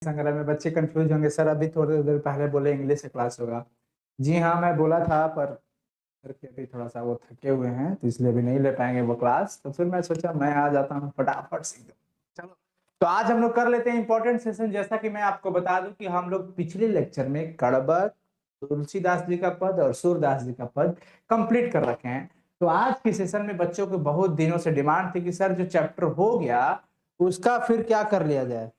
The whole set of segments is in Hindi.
संग्रह में बच्चे कंफ्यूज होंगे, सर अभी थोड़ी देर पहले बोले इंग्लिश का क्लास होगा। जी हाँ, मैं बोला था पर सर के अभी थोड़ा सा वो थके हुए हैं तो इसलिए अभी नहीं ले पाएंगे वो क्लास, तो फिर मैं सोचा मैं आ जाता हूँ फटाफट से एकदम। चलो तो आज हम लोग कर लेते हैं इंपॉर्टेंट सेशन। जैसा कि मैं आपको बता दूं कि हम लोग पिछले लेक्चर में कड़बक, तुलसीदास जी का पद और सूरदास जी का पद कंप्लीट कर रखे हैं। तो आज के सेशन में बच्चों को बहुत दिनों से डिमांड थी कि सर जो चैप्टर हो गया उसका फिर क्या कर लिया जाए,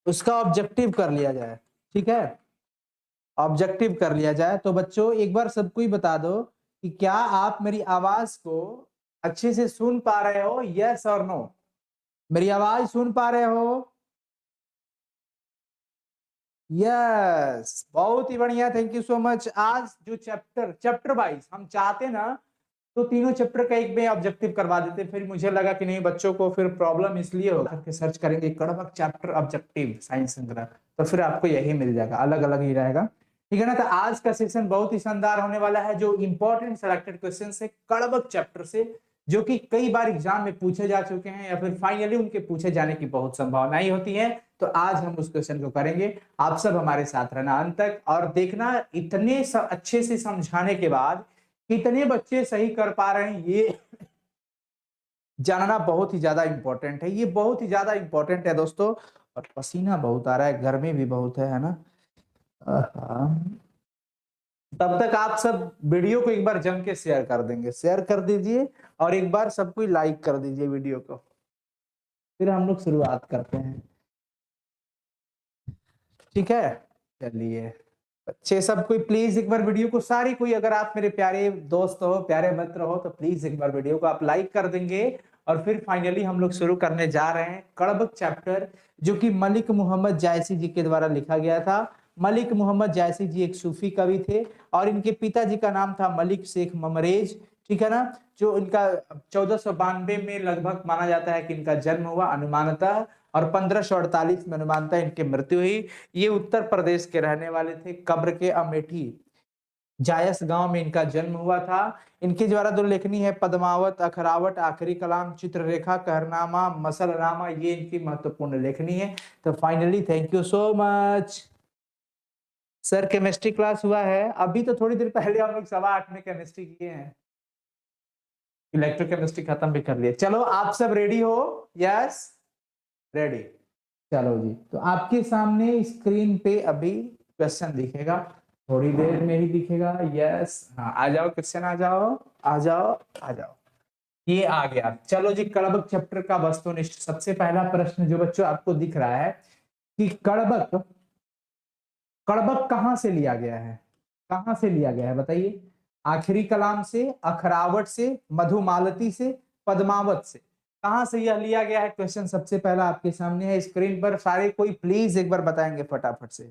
उसका ऑब्जेक्टिव कर लिया जाए। ठीक है, ऑब्जेक्टिव कर लिया जाए। तो बच्चों एक बार सबको ही बता दो कि क्या आप मेरी आवाज को अच्छे से सुन पा रहे हो, यस और नो? मेरी आवाज सुन पा रहे हो? यस, बहुत ही बढ़िया, थैंक यू सो मच। आज जो चैप्टर वाइज हम चाहते ना तो तीनों चैप्टर का एक में ऑब्जेक्टिव करवा देते, फिर मुझे लगा कि नहीं बच्चों को फिर प्रॉब्लम इसलिए होगा कि सर्च करेंगे कड़बक चैप्टर ऑब्जेक्टिव साइंस संग्रह, तो फिर आपको यही मिल जाएगा, अलग अलग ही रहेगा। ठीक है ना। तो आज का सेशन बहुत ही शानदार होने वाला है, जो इंपॉर्टेंट सेलेक्टेड क्वेश्चन है कड़बक चैप्टर से, जो कि कई बार एग्जाम में पूछे जा चुके हैं या फिर फाइनली उनके पूछे जाने की बहुत संभावनाएं होती है। तो आज हम उस क्वेश्चन को करेंगे। आप सब हमारे साथ रहना अंत तक और देखना, इतने अच्छे से समझाने के बाद कितने बच्चे सही कर पा रहे हैं ये जानना बहुत ही ज्यादा इंपॉर्टेंट है। ये बहुत ही ज्यादा इंपॉर्टेंट है दोस्तों। और पसीना बहुत आ रहा है, गर्मी भी बहुत है ना। तब तक आप सब वीडियो को एक बार जम के शेयर कर देंगे, शेयर कर दीजिए और एक बार सबको लाइक कर दीजिए वीडियो को। फिर हम लोग शुरुआत करते हैं। ठीक है, चलिए बच्चे सब कोई प्लीज एक बार वीडियो को, सारी कोई अगर आप मेरे प्यारे दोस्त हो, प्यारे मित्र हो, तो प्लीज एक बार वीडियो को आप लाइक कर देंगे। और फिर फाइनली हम लोग शुरू करने जा रहे हैं कड़बक चैप्टर, जो कि मलिक मोहम्मद जायसी जी के द्वारा लिखा गया था। मलिक मोहम्मद जायसी जी एक सूफी कवि थे और इनके पिताजी का नाम था मलिक शेख ममरेज। ठीक है ना। जो इनका 1492 में लगभग माना जाता है कि इनका जन्म हुआ अनुमानतः, और 1548 में अनुमानतः इनकी मृत्यु हुई। ये उत्तर प्रदेश के रहने वाले थे, कब्र के अमेठी जायस गांव में इनका जन्म हुआ था। इनके द्वारा जो लेखनी है पद्मावत, अखरावट, आखिरी कलाम, चित्ररेखा, कहरनामा, मसलनामा, ये इनकी महत्वपूर्ण लेखनी है। तो finally thank you so much. Sir chemistry class हुआ है अभी, तो थोड़ी देर पहले हम लोग 8:15 में केमिस्ट्री किए हैं, इलेक्ट्रोकेमिस्ट्री खत्म भी कर लिए। चलो आप सब रेडी हो? Yes, ready. चलो जी, तो आपके सामने स्क्रीन पे अभी क्वेश्चन दिखेगा, थोड़ी देर में ही दिखेगा। यस, हाँ आ जाओ क्वेश्चन, आ जाओ आ जाओ आ जाओ। ये आ गया। चलो जी, कड़बक चैप्टर का वस्तुनिष्ठ सबसे पहला प्रश्न जो बच्चों आपको दिख रहा है कि कड़बक, कड़बक कहां से लिया गया है? कहां से लिया गया है बताइए? आखिरी कलाम से, अखरावट से, मधुमालती से, पद्मावत से, कहां से यह लिया गया है? क्वेश्चन सबसे पहला आपके सामने है स्क्रीन पर। सारे कोई प्लीज एक बार बताएंगे फटाफट से।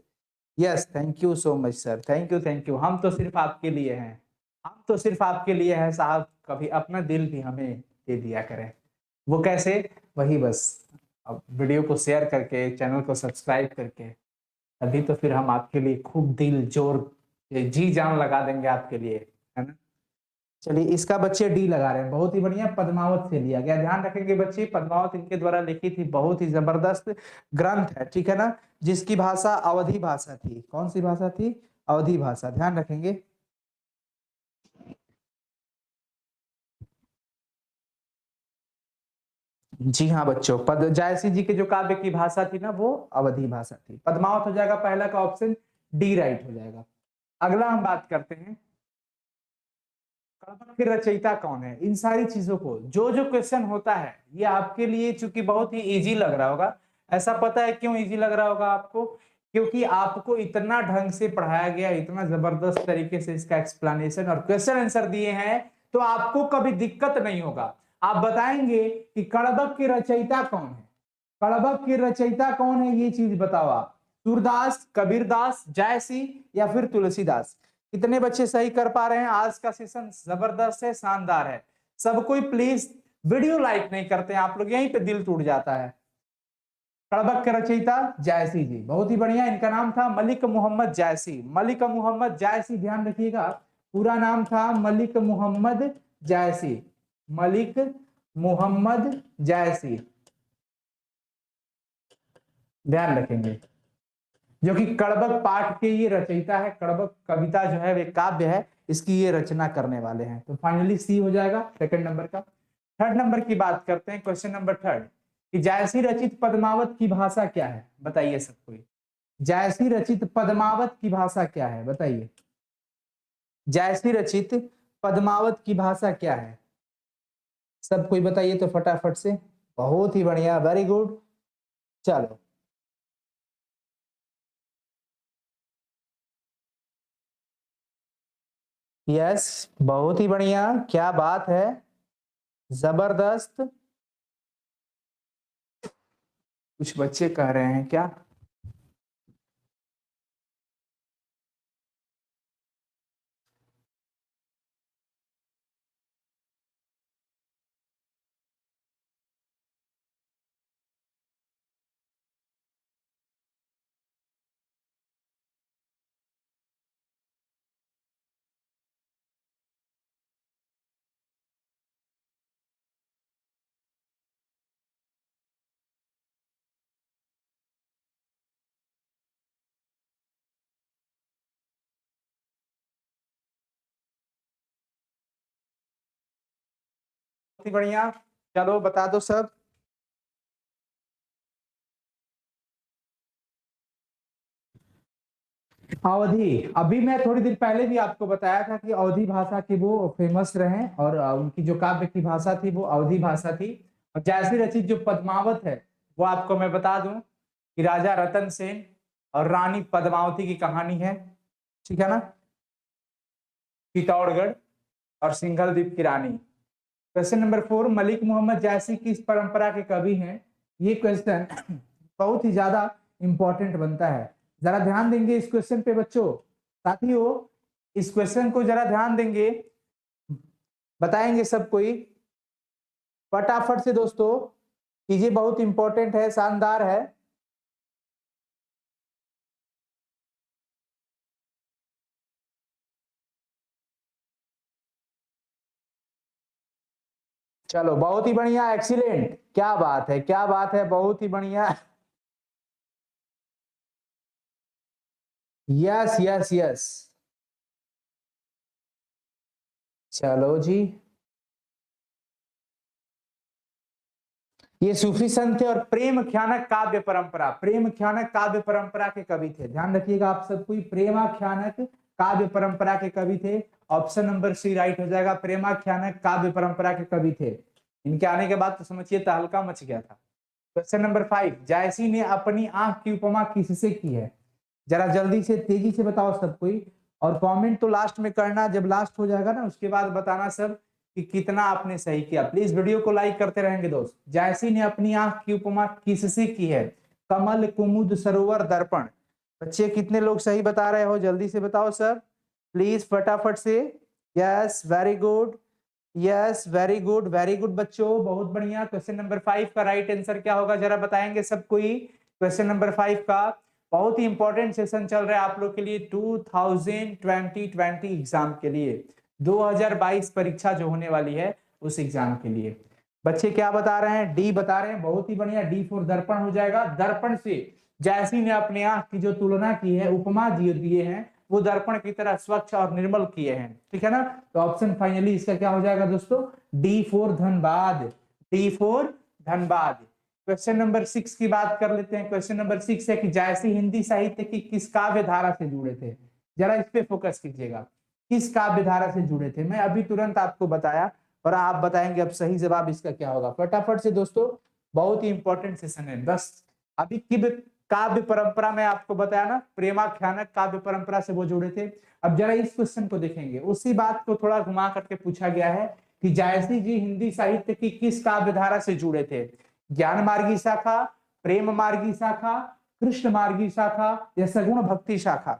Yes, thank you so much sir, thank you thank you. हम तो सिर्फ आपके लिए हैं, हम तो सिर्फ आपके लिए हैं साहब, कभी अपना दिल भी हमें दे दिया करें। वो कैसे? वही बस, अब वीडियो को शेयर करके, चैनल को सब्सक्राइब करके, तभी तो फिर हम आपके लिए खूब दिल जोर जी जान लगा देंगे आपके लिए, है ना। चलिए इसका बच्चे डी लगा रहे हैं, बहुत ही बढ़िया, पद्मावत से लिया गया। ध्यान रखेंगे बच्चे, पद्मावत इनके द्वारा लिखी थी, बहुत ही जबरदस्त ग्रंथ है। ठीक है ना, जिसकी भाषा अवधी भाषा थी। कौन सी भाषा थी? अवधी भाषा, ध्यान रखेंगे। जी हाँ बच्चों, पद जायसी जी के जो काव्य की भाषा थी ना वो अवधी भाषा थी। पद्मावत हो जाएगा पहला का ऑप्शन, डी राइट हो जाएगा। अगला हम बात करते हैं कड़बक के रचयिता कौन है। इन सारी चीजों को जो जो क्वेश्चन होता है ये आपके लिए चूंकि बहुत ही इजी लग रहा होगा। ऐसा पता है क्यों इजी लग रहा होगा आपको? क्योंकि आपको इतना ढंग से पढ़ाया गया, इतना जबरदस्त तरीके से इसका एक्सप्लेनेशन और क्वेश्चन आंसर दिए हैं, तो आपको कभी दिक्कत नहीं होगा। आप बताएंगे कि कड़बक के रचयिता कौन है, कड़बक के रचयिता कौन है, ये चीज बताओ आप। सूरदास, कबीरदास, जायसी या फिर तुलसीदास? कितने बच्चे सही कर पा रहे हैं? आज का सेशन जबरदस्त है, शानदार है। सब कोई प्लीज, वीडियो लाइक नहीं करते हैं आप लोग, यहीं पे दिल टूट जाता है। कड़बक के रचयिता जायसी जी, बहुत ही बढ़िया। इनका नाम था मलिक मोहम्मद जायसी, मलिक मोहम्मद जायसी, ध्यान रखिएगा। पूरा नाम था मलिक मोहम्मद जायसी, मलिक मोहम्मद जायसी। ध्यान रखेंगे, जो कि कड़बक पाठ के ये रचयिता है। कड़बक कविता जो है वे काव्य है, इसकी ये रचना करने वाले हैं। तो फाइनली सी हो जाएगा सेकंड नंबर का। थर्ड नंबर की बात करते हैं, क्वेश्चन नंबर थर्ड, कि जायसी रचित पद्मावत की भाषा क्या है? बताइए सब कोई, जायसी रचित पद्मावत की भाषा क्या है? बताइए, जायसी रचित पद्मावत की भाषा क्या है? सब कोई बताइए तो फटाफट से। बहुत ही बढ़िया, वेरी गुड। चलो, यस, बहुत ही बढ़िया, क्या बात है, जबरदस्त। कुछ बच्चे कह रहे हैं क्या? बहुत ही बढ़िया, चलो बता दो सब। अवधि, अभी मैं थोड़ी देर पहले भी आपको बताया था कि अवधि भाषा की वो फेमस रहे, और उनकी जो काव्य की भाषा थी वो अवधि भाषा थी। और जैसी रचित जो पद्मावत है, वो आपको मैं बता दूं कि राजा रतन सेन और रानी पद्मावती की कहानी है, ठीक है ना। चित्तौड़गढ़ और सिंघल द्वीप की रानी। क्वेश्चन नंबर 4, मलिक मोहम्मद जायसी किस परंपरा के कवि हैं? ये क्वेश्चन बहुत ही ज्यादा इंपॉर्टेंट बनता है, जरा ध्यान देंगे इस क्वेश्चन पे बच्चों। साथियों, इस क्वेश्चन को जरा ध्यान देंगे, बताएंगे सब कोई फटाफट से दोस्तों, चीजें बहुत इंपॉर्टेंट है, शानदार है। चलो, बहुत ही बढ़िया, एक्सीलेंट, क्या बात है, क्या बात है, बहुत ही बढ़िया। यस यस यस, चलो जी। ये सूफी संत थे और प्रेम ख्यानक काव्य परंपरा, प्रेम ख्यानक काव्य परंपरा के कवि थे। ध्यान रखिएगा आप सब कोई, प्रेमाख्यानक काव्य परंपरा के कवि थे। ऑप्शन नंबर सी राइट हो जाएगा, प्रेमाख्यानक काव्य परंपरा के कवि थे। इनके आने के बाद तो समझिए तहलका मच गया था। क्वेश्चन नंबर 5, जायसी ने अपनी आंख की उपमा किससे की है? जरा जल्दी से तेजी से बताओ सब कोई, और कमेंट तो लास्ट में करना, जब लास्ट हो जाएगा ना उसके बाद बताना सब कि कितना आपने सही किया। प्लीज वीडियो को लाइक करते रहेंगे दोस्त। जायसी ने अपनी आंख की उपमा किससे की है? कमल, कुमुद, सरोवर, दर्पण। बच्चे कितने लोग सही बता रहे हो, जल्दी से बताओ सर, प्लीज फटाफट से। Yes, very good, yes, very good, very good बच्चों, बहुत बढ़िया। क्वेश्चन नंबर 5 का राइट आंसर क्या होगा, जरा बताएंगे सब कोई। क्वेश्चन नंबर 5 का बहुत ही इंपॉर्टेंट सेशन चल रहा है आप लोग के लिए 2020 एग्जाम के लिए, 2022 परीक्षा जो होने वाली है उस एग्जाम के लिए। बच्चे क्या बता रहे हैं? डी बता रहे हैं, बहुत ही बढ़िया, डी फॉर दर्पण हो जाएगा। दर्पण से जैसी ने अपने आंख की जो तुलना की है, उपमा दिए हैं, वो दर्पण की तरह स्वच्छ और निर्मल किए हैं, ठीक है ना। तो ऑप्शन फाइनली इसका क्या हो जाएगा दोस्तों? D four Dhanbad, D four Dhanbad. Question number 6 की बात कर लेते हैं। क्वेश्चन नंबर 6 है कि जायसी हिंदी साहित्य की किस काव्य धारा से जुड़े थे? जरा इस पे फोकस कीजिएगा, किस काव्य धारा से जुड़े थे? मैं अभी तुरंत आपको बताया और आप बताएंगे अब सही जवाब इसका क्या होगा। फटाफट से दोस्तों, बहुत ही इंपॉर्टेंट सेशन है। बस अभी की काव्य परंपरा में आपको बताया ना, प्रेमाख्यानक काव्य परंपरा से वो जुड़े थे। अब जरा इस क्वेश्चन को देखेंगे, उसी बात को थोड़ा घुमा करके पूछा गया है कि जायसी जी हिंदी साहित्य की किस काव्य धारा से जुड़े थे? ज्ञान मार्गी शाखा, प्रेम मार्गी शाखा, कृष्ण मार्गी शाखा, या सगुण भक्ति शाखा?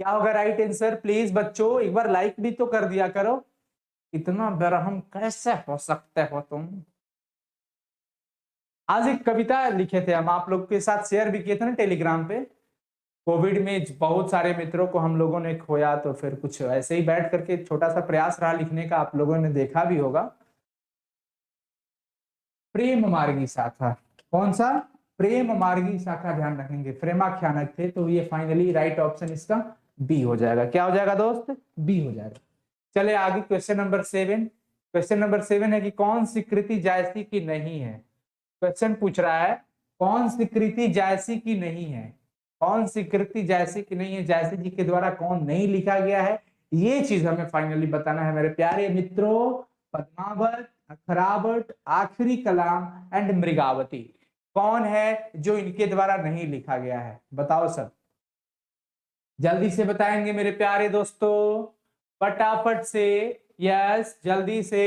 क्या होगा राइट आंसर? प्लीज बच्चों एक बार लाइक भी तो कर दिया करो, इतना बेरहम कैसे हो सकते हो तुम। आज एक कविता लिखे थे हम, आप लोग के साथ शेयर भी किए थे ना टेलीग्राम पे। कोविड में बहुत सारे मित्रों को हम लोगों ने खोया, तो फिर कुछ ऐसे ही बैठ करके छोटा सा प्रयास रहा लिखने का, आप लोगों ने देखा भी होगा। प्रेम मार्गी शाखा, कौन सा? प्रेम मार्गी शाखा, ध्यान रखेंगे प्रेमाख्यानक थे, तो ये फाइनली राइट ऑप्शन इसका बी हो जाएगा। क्या हो जाएगा दोस्त? बी हो जाएगा। चले आगे क्वेश्चन नंबर 7। क्वेश्चन नंबर 7 है कि कौन सी कृति जायसी की नहीं है। क्वेश्चन पूछ रहा है कौन सी कृति जायसी की नहीं है, कौन सी कृति जायसी की नहीं है, जायसी जी के द्वारा कौन नहीं लिखा गया है, ये चीज हमें फाइनली बताना है मेरे प्यारे मित्रों। पद्मावत, अखरावत, आखिरी कलाम एंड मृगावती, कौन है जो इनके द्वारा नहीं लिखा गया है? बताओ सब, जल्दी से बताएंगे मेरे प्यारे दोस्तों, फटाफट से। यस, जल्दी से।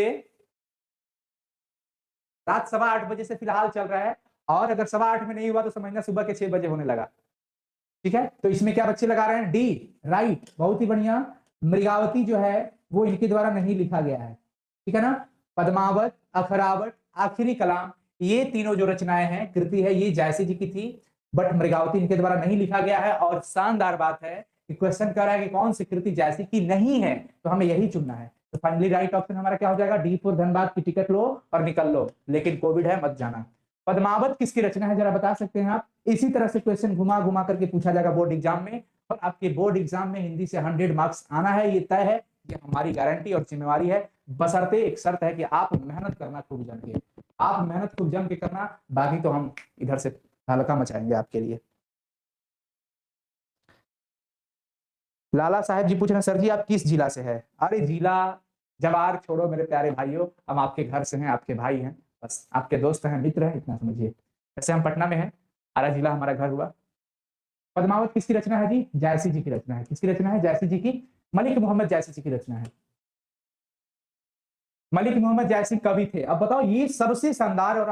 रात 8:15 बजे से फिलहाल चल रहा है, और अगर 8:15 में नहीं हुआ तो समझना सुबह के 6 बजे होने लगा। ठीक है, तो इसमें क्या बच्चे लगा रहे हैं? डी, राइट, बहुत ही बढ़िया। मृगावती जो है वो इनके द्वारा नहीं लिखा गया है, ठीक है ना। पद्मावत, अखरावत, आखिरी कलाम, ये तीनों जो रचनाएं हैं, कृति है, ये जायसी जी की थी, बट मृगावती इनके द्वारा नहीं लिखा गया है। और शानदार बात है कि क्वेश्चन कर रहा है कि कौन सी कृति जायसी की नहीं है, तो हमें यही चुनना है। तो फाइनली राइट ऑप्शन हमारा क्या हो जाएगा? डी फॉर धनबाद की टिकट लो और निकल लो, लेकिन कोविड है मत जाना। पद्मावत किसकी रचना है, जरा बता सकते हैं आप? इसी तरह से क्वेश्चन घुमा घुमा करके पूछा जाएगा बोर्ड एग्जाम में, और आपके बोर्ड एग्जाम में हिंदी से 100 मार्क्स आना है, ये तय है, ये हमारी गारंटी और जिम्मेवारी है। बशर्ते एक शर्त है कि आप मेहनत करना खूब जम के, आप मेहनत खूब जम के करना, बाकी तो हम इधर से हल्का मचाएंगे आपके लिए। लाला साहब जी पूछ रहे हैं सर जी आप किस जिला से है? अरे जिला जवार छोड़ो मेरे प्यारे भाइयों, हम आपके घर से हैं, आपके भाई हैं, बस आपके दोस्त हैं, मित्र हैं, इतना समझिए। वैसे हम पटना में हैं, आरा जिला हमारा घर हुआ। पद्मावत किसकी रचना है जी? जायसी जी की रचना है। किसकी रचना है? जायसी जी की, मलिक मोहम्मद जायसी जी की रचना है। मलिक मोहम्मद जायसी कवि थे। अब बताओ, ये सबसे शानदार और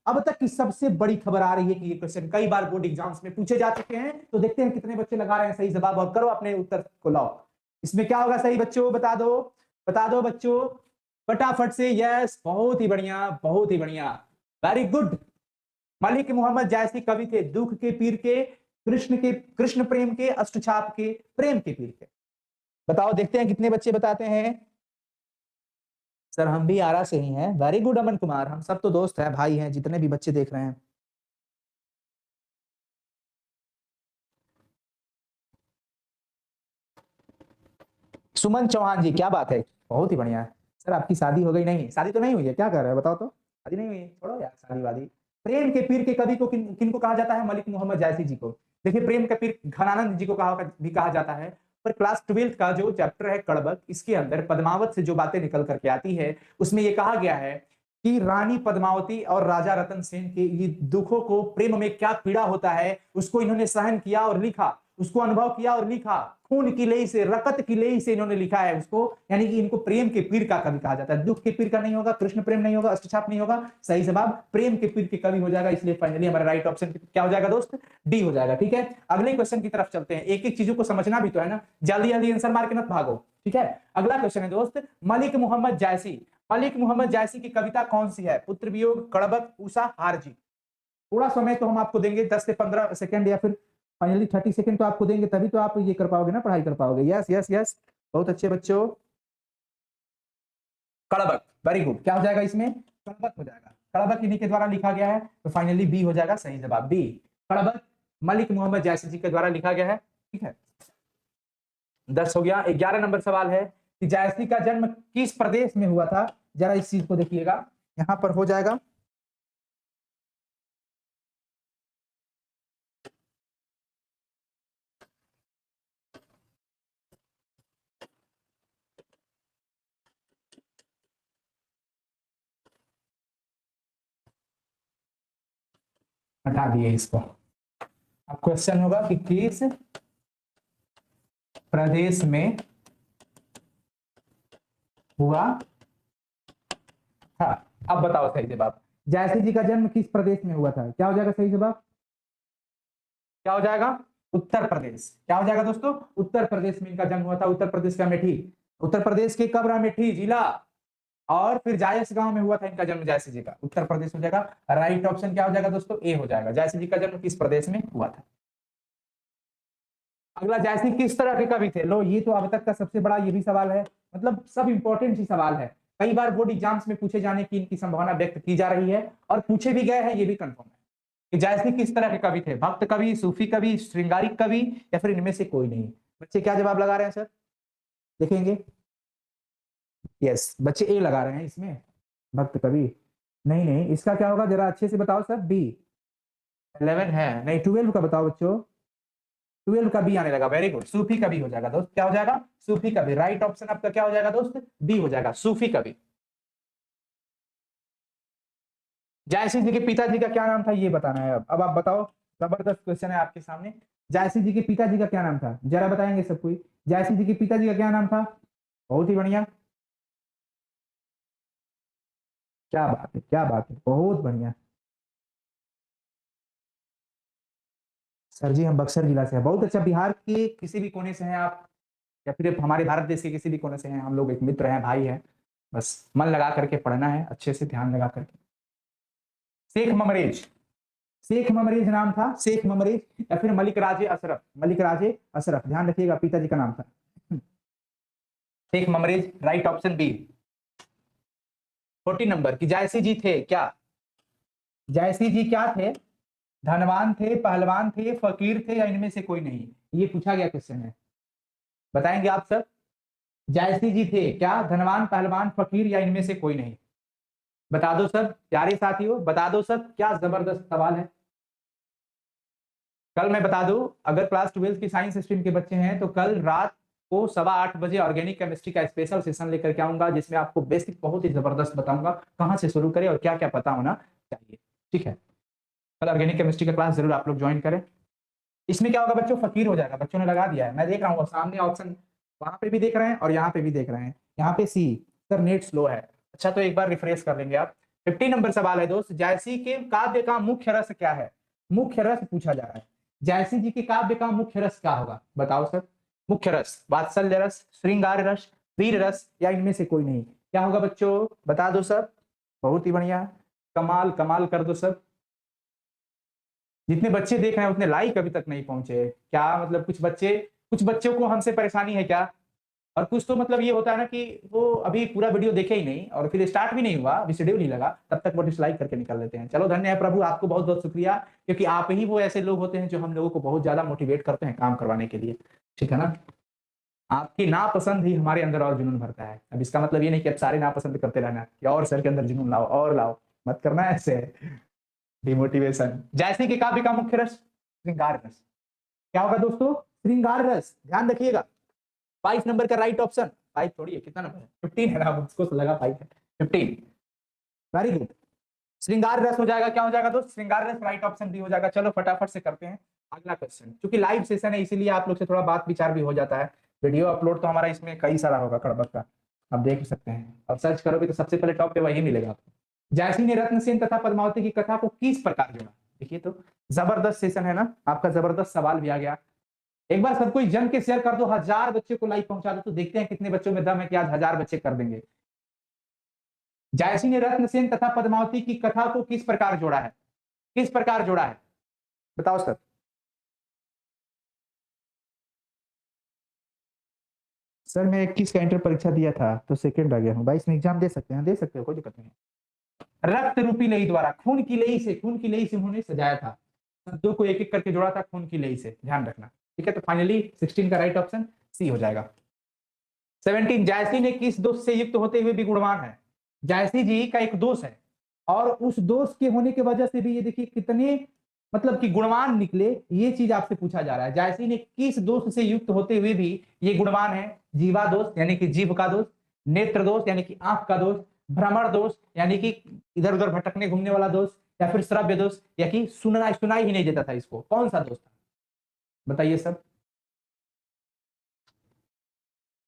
अब तक की सबसे बड़ी खबर आ रही है कि ये क्वेश्चन कई बार बोर्ड एग्जाम्स में पूछे जा चुके हैं। तो देखते हैं कितने बच्चे लगा रहे हैं सही जवाब, और करो अपने उत्तर को लाओ। इसमें क्या होगा सही बच्चों? बता दो बच्चों फटाफट से। यस, बहुत ही बढ़िया, बहुत ही बढ़िया, वेरी गुड। मलिक मोहम्मद जायसी कवि थे, दुख के पीर के, कृष्ण प्रेम के, अष्टछाप के, प्रेम के पीर के। बताओ, देखते हैं कितने बच्चे बताते हैं। सर हम भी आरा से ही हैं। वेरी गुड अमन कुमार, हम सब तो दोस्त हैं, भाई हैं, जितने भी बच्चे देख रहे हैं। सुमन चौहान जी, क्या बात है, बहुत ही बढ़िया है। सर आपकी शादी हो गई? नहीं, शादी तो नहीं हुई है, क्या कर रहे हो बताओ तो? शादी नहीं हुई है, छोड़ो यार शादी वादी। प्रेम के पीर के कवि को किन को कहा जाता है? मलिक मोहम्मद जायसी जी को। देखिए, प्रेम के पीर घनानंद जी को भी कहा जाता है। पर क्लास 12 का जो चैप्टर है कड़बक, इसके अंदर पद्मावत से जो बातें निकल करके आती है, उसमें ये कहा गया है कि रानी पद्मावती और राजा रतन सेन के ये दुखों को, प्रेम में क्या पीड़ा होता है, उसको इन्होंने सहन किया और लिखा, उसको अनुभव किया और लिखा। खून की लेई से, रकत की लेई से इन्होंने लिखा है उसको, यानी कि इनको प्रेम के पीर का कवि कहा जाता है। दुख के पीर का नहीं होगा, कृष्ण प्रेम नहीं होगा, अष्टछाप नहीं होगा, सही जवाब प्रेम के पीर के कवि हो जाएगा। इसलिए फाइनली हमारा राइट ऑप्शन क्या हो जाएगा दोस्त? डी हो जाएगा। ठीक है, अगले क्वेश्चन की तरफ चलते हैं। एक एक चीजों को समझना भी तो है ना, जल्दी जल्दी आंसर मार के मत भागो। ठीक है, अगला क्वेश्चन है दोस्त, मलिक मोहम्मद जायसी, मलिक मोहम्मद जायसी की कविता कौन सी है? पुत्र वियोग, कड़बक, उषा, हारजी। थोड़ा समय तो हम आपको देंगे, 10 से 15 सेकंड या फिर फाइनली 30 सेकंड तो आपको देंगे, तभी तो आप ये कर पाओगे ना, पढ़ाई कर पाओगे। यस यस यस, बहुत अच्छे बच्चों। कड़बक, वेरी गुड। क्या हो जाएगा इसमें? कड़बक हो जाएगा। कड़बक इन्हीं के द्वारा लिखा गया है, तो फाइनली बी हो जाएगा सही जवाब, बी। कड़बक मलिक मोहम्मद जायसी जी के द्वारा लिखा गया है। ठीक है, 10 हो गया। 11 नंबर सवाल है कि जायसी का जन्म किस प्रदेश में हुआ था? जरा इस चीज को देखिएगा, यहां पर हो जाएगा। हटा दिए इसको। अब क्वेश्चन होगा कि किस प्रदेश में हुआ था? अब बताओ सही जवाब। जायसी जी का जन्म किस प्रदेश में हुआ था? क्या हो जाएगा सही जवाब? क्या हो जाएगा? उत्तर प्रदेश। क्या हो जाएगा दोस्तों? उत्तर प्रदेश में इनका जन्म हुआ था। उत्तर प्रदेश का अमेठी, उत्तर प्रदेश के कब्र अमेठी जिला, और फिर जायस गांव में हुआ था इनका जन्म, जायसी जी का। उत्तर प्रदेश हो जाएगा। राइट ऑप्शन क्या हो जाएगा दोस्तों? ए हो जाएगा। जायसी जी का जन्म किस प्रदेश में हुआ था? अगला, जायसी किस तरह के कवि थे? लो, ये तो अब तक का सबसे बड़ा ये भी सवाल है, मतलब सब इंपॉर्टेंट ही सवाल है। कई बार बोर्ड एग्जाम्स में पूछे जाने की इनकी संभावना व्यक्त की जा रही है, और पूछे भी गए हैं, ये भी कंफर्म है। कि जायसी किस तरह के कवि थे, भक्त कवि, सूफी कवि, श्रृंगारिक कवि, या फिर इनमें से कोई नहीं। बच्चे क्या जवाब लगा रहे हैं सर, देखेंगे। यस, बच्चे ए लगा रहे हैं इसमें, भक्त कवि। नहीं नहीं, इसका क्या होगा जरा अच्छे से बताओ सर, बी। 11 है नहीं, 12 का बताओ बच्चों, 12 का बी आने लगा, वेरी गुड, सूफी कवि हो जाएगा दोस्त, क्या हो जाएगा, सूफी कवि। राइट ऑप्शन आपका क्या हो जाएगा दोस्त, बी हो जाएगा, सूफी कवि। जायसी जी के पिताजी का क्या नाम था ये बताना है। अब आप बताओ, जबरदस्त क्वेश्चन है आपके सामने। जायसी जी के पिताजी का क्या नाम था, जरा बताएंगे सब कोई, जायसी जी के पिताजी का क्या नाम था। बहुत ही बढ़िया, क्या बात है, क्या बात है, बहुत बढ़िया। सर जी हम बक्सर जिला से हैं। बहुत अच्छा, बिहार के किसी भी कोने से हैं आप, या फिर हमारे भारत देश के किसी भी कोने से हैं, हम लोग एक मित्र हैं, भाई हैं। बस मन लगा करके पढ़ना है, अच्छे से ध्यान लगा करके। शेख ममरेज, शेख ममरेज नाम था, शेख ममरेज, या फिर मलिक राजे अशरफ, मलिक राजे अशरफ, ध्यान रखिएगा पिताजी का नाम था Sheikh Mamrez. Right option B. 14 number की जायसी जी थे क्या, जायसी जी क्या थे, धनवान थे, पहलवान थे, फकीर थे, या इनमें से कोई नहीं, ये पूछा गया क्वेश्चन है, बताएंगे आप सर। जायसी जी थे क्या धनवान, पहलवान, फकीर, या इनमें से कोई नहीं, बता दो सर, प्यारे साथियों बता दो सर, क्या जबरदस्त सवाल है। कल मैं बता दूं, अगर क्लास 12 की साइंस स्ट्रीम के बच्चे हैं तो कल रात को 8:15 ऑर्गेनिक केमिस्ट्री का स्पेशल सेशन लेकर के आऊंगा, जिसमें आपको बेसिक बहुत ही जबरदस्त बताऊंगा, कहां से शुरू करें और क्या क्या पता होना चाहिए, ठीक है। कल ऑर्गेनिक केमिस्ट्री का क्लास जरूर आप लोग ज्वाइन करें। इसमें क्या होगा बच्चों, फकीर हो जाएगा, बच्चों ने लगा दिया है, मैं देख रहा हूँ सामने ऑप्शन, वहां पे भी देख रहे हैं और यहाँ पे भी देख रहे हैं, यहाँ पे सी। सर नेट स्लो है, अच्छा तो एक बार रिफ्रेश कर लेंगे आप। 50 नंबर सवाल है दोस्त, जायसी के काव्य का मुख्य रस क्या है, मुख्य रस पूछा जा रहा है। जायसी जी के काव्य का मुख्य रस क्या होगा, बताओ सर। मुख्य रस, वात्सल्य रस, श्रृंगार रस, वीर रस, या इनमें से कोई नहीं, क्या होगा बच्चों, बता दो सर। बहुत ही बढ़िया, कमाल कमाल कर दो सर। जितने बच्चे देख रहे हैं उतने लाइक अभी तक नहीं पहुंचे, क्या मतलब, कुछ बच्चों को हमसे परेशानी है क्या, और कुछ तो मतलब ये होता है ना कि वो अभी पूरा वीडियो देखे ही नहीं और फिर स्टार्ट भी नहीं हुआ, अभी शेड्यूल नहीं लगा, तब तक वो डिसलाइक करके निकल लेते हैं। चलो धन्य है प्रभु, आपको बहुत बहुत शुक्रिया, क्योंकि आप ही वो ऐसे लोग होते हैं जो हम लोगों को बहुत ज्यादा मोटिवेट करते हैं काम करवाने के लिए, ठीक है ना। आपकी नापसंद ही हमारे अंदर और जुनून भरता है। अब इसका मतलब ये नहीं कि अब सारे नापसंद करते रहना कि और सर के अंदर जुनून लाओ और लाओ, मत करना ऐसे, डिमोटिवेशन। जैसे कि काव्य का मुख्य रस श्रृंगार रस, क्या होगा दोस्तों, श्रृंगार रस, ध्यान रखिएगा। 5 नंबर का राइट ऑप्शन, 5 थोड़ी है, कितना नंबर है, 15 है ना, उसको लगा 5 है, 15, वेरी गुड। श्रृंगार रस हो जाएगा, क्या हो जाएगा दोस्त, श्रृंगार रस, राइट ऑप्शन भी हो जाएगा। चलो फटाफट से करते हैं अगला क्वेश्चन, क्योंकि लाइव सेशन है इसीलिए आप लोग से थोड़ा बात विचार भी हो जाता है। वीडियो अपलोड तो हमारा इसमें कई सारा होगा कड़बक का, आप देख सकते हैं, अब सर्च करोगे तो सबसे पहले टॉप पे वही मिलेगा आपको। जायसी ने रत्नसेन तथा पद्मावती की कथा को किस प्रकार जोड़ा, देखिए तो जबरदस्त सेशन है ना आपका, जबरदस्त सवाल भी आ गया। एक बार सब कोई जम के शेयर कर दो, 1000 बच्चे को लाइव पहुंचा दो, तो देखते हैं कितने बच्चों में दम है कि आज 1000 बच्चे कर देंगे। जायसी ने रत्नसेन तथा पद्मावती की कथा को किस प्रकार जोड़ा है, किस प्रकार जोड़ा है, बताओ सर। सर मैं 21 का इंटर परीक्षा दिया था तो सेकंड आ गया हूँ, 22 में एग्जाम दे सकते हैं, दे सकते हो, कोई दिक्कत नहीं है। रक्त रूपी लेई द्वारा, खून की लेई से, खून की लेई से उन्होंने सजाया था, शब्दों को एक एक करके जोड़ा था खून की लेई से, ध्यान रखना, ठीक है। तो फाइनली 16 का राइट ऑप्शन सी हो जाएगा। 17, जायसी ने किस दोष से युक्त होते हुए भी गुणवान है, जायसी जी का एक दोष है और उस दोष के होने की वजह से भी ये देखिए कितने मतलब कि गुणवान निकले, ये चीज आपसे पूछा जा रहा है। जायसी ने किस दोष से युक्त होते हुए भी ये गुणवान है, जीवा दोष यानी कि जीभ का दोष, नेत्र दोष यानी कि आंख का दोष, भ्रमण दोष यानी कि इधर उधर भटकने घूमने वाला दोष, या फिर श्रव्य दोष या कि सुनाई ही नहीं देता था इसको, कौन सा दोष था बताइए सब।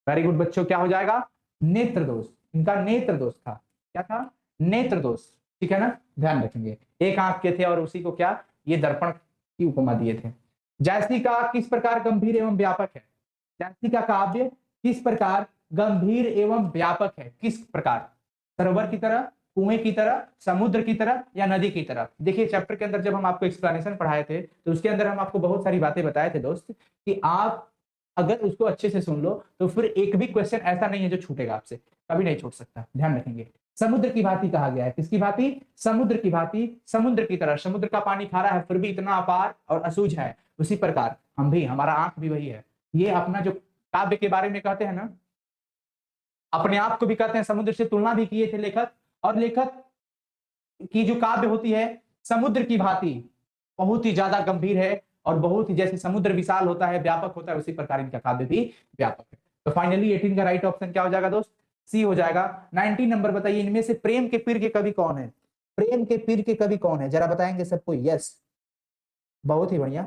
वेरी गुड बच्चों, क्या हो जाएगा, नेत्र दोष, इनका नेत्र दोष था, क्या था, नेत्र दोष, ठीक है ना, ध्यान रखेंगे। एक आंख के थे और उसी को क्या, ये दर्पण की उपमा दिए थे। जायसी का किस प्रकार गंभीर एवं व्यापक है, जायसी का काव्य किस प्रकार गंभीर एवं व्यापक है, किस प्रकार, सरोवर की तरह, कुएं की तरह, समुद्र की तरह, या नदी की तरह। देखिए चैप्टर के अंदर जब हम आपको एक्सप्लेनेशन पढ़ाए थे तो उसके अंदर हम आपको बहुत सारी बातें बताए थे दोस्त, कि आप अगर उसको अच्छे से सुन लो तो फिर एक भी क्वेश्चन ऐसा नहीं है जो छूटेगा आपसे, कभी नहीं छूट सकता, ध्यान रखेंगे। समुद्र की भांति कहा गया है। किसकी भांति? समुद्र की भांति, समुद्र की तरह। समुद्र का पानी खारा है फिर भी इतना अपार और असूझ है, उसी प्रकार हम भी, हमारा आंख भी वही है। ये अपना जो काव्य के बारे में कहते हैं ना, अपने आप को भी कहते हैं, समुद्र से तुलना भी किए थे लेखक, और लेखक की जो काव्य होती है समुद्र की भांति बहुत ही ज्यादा गंभीर है, और बहुत ही, जैसे समुद्र विशाल होता है, व्यापक होता है, उसी प्रकार इनका काव्य भी व्यापक है। तो फाइनली 18 का राइट ऑप्शन क्या हो जाएगा दोस्त? सी हो जाएगा। 19 नंबर बताइए, इनमें से प्रेम के पीर के कवि कौन है? प्रेम के पीर के कवि कौन है, जरा बताएंगे सबको? यस, बहुत ही बढ़िया।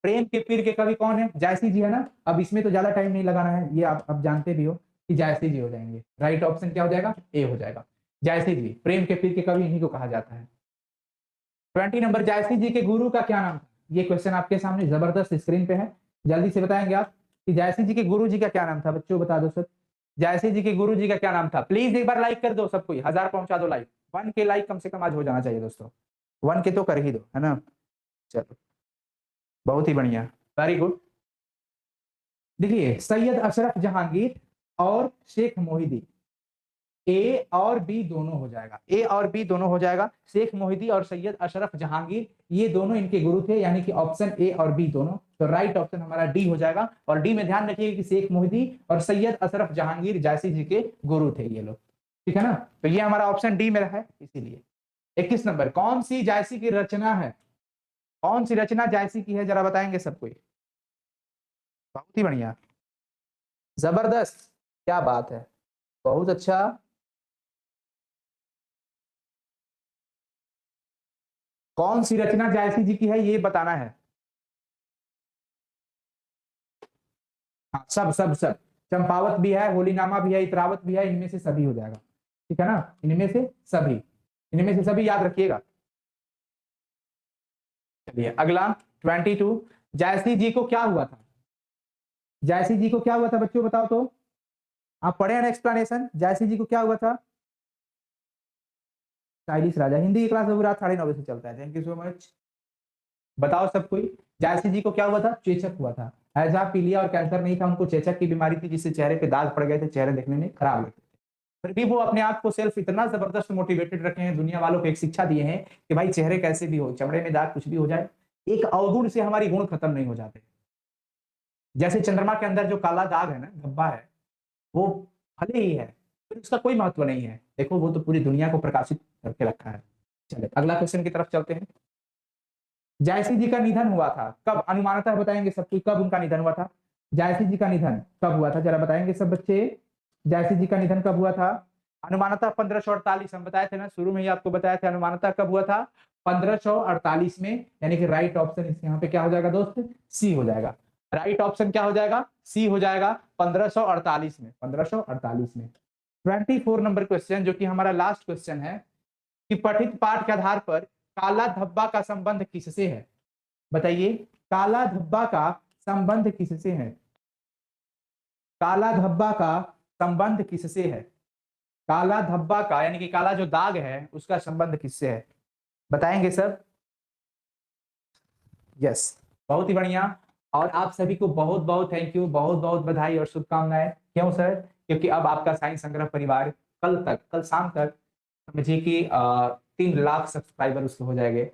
प्रेम के पीर के कवि कौन है? जायसी जी है ना। अब इसमें तो ज्यादा टाइम नहीं लगाना है, ये आप अब जानते भी हो कि जायसी जी हो जाएंगे। राइट ऑप्शन क्या हो जाएगा? ए हो जाएगा। जायसी जी, प्रेम के पीर के कवि इन्हीं को कहा जाता है। 20 नंबर, जायसी जी के गुरु का क्या नाम था? ये क्वेश्चन आपके सामने जबरदस्त स्क्रीन पे है, जल्दी से बताएंगे आप कि जायसी जी के गुरु जी का क्या नाम था? बच्चों बता दो सब, जायसी जी के गुरु जी का क्या नाम था? प्लीज एक बार लाइक कर दो सब कोई, 1000 पहुंचा दो लाइक। 1 के लाइक कम से कम आज हो जाना चाहिए दोस्तों, 1 के तो कर ही दो, है ना। चलो, बहुत ही बढ़िया, वेरी गुड। देखिए, सैयद अशरफ जहांगीर और शेख मोहिदी, ए और बी दोनों हो जाएगा, ए और बी दोनों हो जाएगा। शेख मोहिदी और सैयद अशरफ जहांगीर, ये दोनों इनके गुरु थे, यानी कि ऑप्शन ए और बी दोनों। तो राइट ऑप्शन हमारा डी हो जाएगा। और डी में ध्यान रखिएगा कि शेख मोहिदी और सैयद अशरफ जहांगीर जायसी जी के गुरु थे ये लोग, ठीक है ना। तो ये हमारा ऑप्शन डी में है। इसीलिए 21 नंबर, कौन सी जायसी की रचना है? कौन सी रचना जायसी की है, जरा बताएंगे सब कोई? बहुत ही बढ़िया, जबरदस्त, क्या बात है, बहुत अच्छा। कौन सी रचना जायसी जी की है ये बताना है। हाँ, सब सब सब, चंपावत भी है, होलीनामा भी है, इतरावत भी है, इनमें से सभी हो जाएगा, ठीक है ना। इनमें से सभी, इनमें से सभी याद रखिएगा। चलिए अगला 22, जायसी जी को क्या हुआ था? जायसी जी को क्या हुआ था बच्चों, बताओ तो। आप पढ़े हैं ना एक्सप्लेनेशन, जायसी जी को क्या हुआ था? स्टाइलिश राजा, हिंदी की क्लास अभी रात 9:30 बजे से चलता है। Thank you so much. बताओ सब कोई, जायसी जी को क्या हुआ था? चेचक हुआ था। हैजा, पीलिया और कैंसर नहीं था, उनको चेचक की बीमारी थी, जिससे चेहरे पे दाग पड़ गए थे, चेहरे देखने में खराब लगते थे। फिर भी वो अपने आप को सेल्फ इतना जबरदस्त मोटिवेटेड रखे हैं, दुनिया वालों को एक शिक्षा दिए हैं कि भाई चेहरे कैसे भी हो, चमड़े में दाग कुछ भी हो जाए, एक अवगुण से हमारी गुण खत्म नहीं हो जाते। जैसे चंद्रमा के अंदर जो काला दाग है ना, धब्बा है, वो भले ही है, फिर उसका कोई महत्व नहीं है। देखो, वो तो पूरी दुनिया को प्रकाशित करके रखा है। चलिए अगला क्वेश्चन की तरफ चलते हैं। जायसी जी का निधन हुआ था कब? अनुमानतः बताएंगे सबको, कब उनका निधन हुआ था? जायसी जी का निधन कब हुआ था, जरा बताएंगे सब बच्चे। जायसी जी का निधन कब हुआ था? अनुमानतः 1548, हम बताए थे ना शुरू में ही, आपको बताया था अनुमानतः कब हुआ था? 1548 में, यानी कि राइट ऑप्शन इस यहाँ पे क्या हो जाएगा दोस्त? सी हो जाएगा। राइट ऑप्शन क्या हो जाएगा? सी हो जाएगा, 1548 में, 1548 में। 24 नंबर क्वेश्चन, जो कि हमारा लास्ट क्वेश्चन है, कि पठित पाठ के आधार पर काला धब्बा का संबंध किससे है? बताइए, काला धब्बा का संबंध किससे है? काला धब्बा का संबंध किससे है? काला धब्बा का, यानी कि काला जो दाग है, उसका संबंध किससे है? बताएंगे सब? यस, बहुत ही बढ़िया। और आप सभी को बहुत बहुत थैंक यू, बहुत बहुत बधाई और शुभकामनाएं। क्यों सर? क्योंकि अब आपका साइंस संग्रह परिवार कल शाम तक समझिए कि 3 लाख सब्सक्राइबर उसके हो जाएंगे।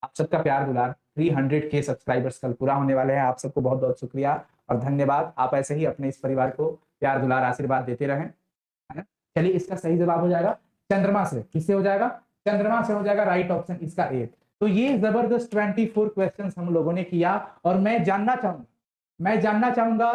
आप सबका प्यार दुलार, 300 के सब्सक्राइबर्स कल पूरा होने वाले हैं। आप सबको बहुत बहुत शुक्रिया और धन्यवाद। आप ऐसे ही अपने इस परिवार को प्यार दुलार आशीर्वाद देते रहें, है ना। चलिए, इसका सही जवाब हो जाएगा चंद्रमा से। किससे हो जाएगा? चंद्रमा से हो जाएगा, राइट ऑप्शन इसका ए। तो ये जबरदस्त 24 क्वेश्चन हम लोगों ने किया, और मैं जानना चाहूंगा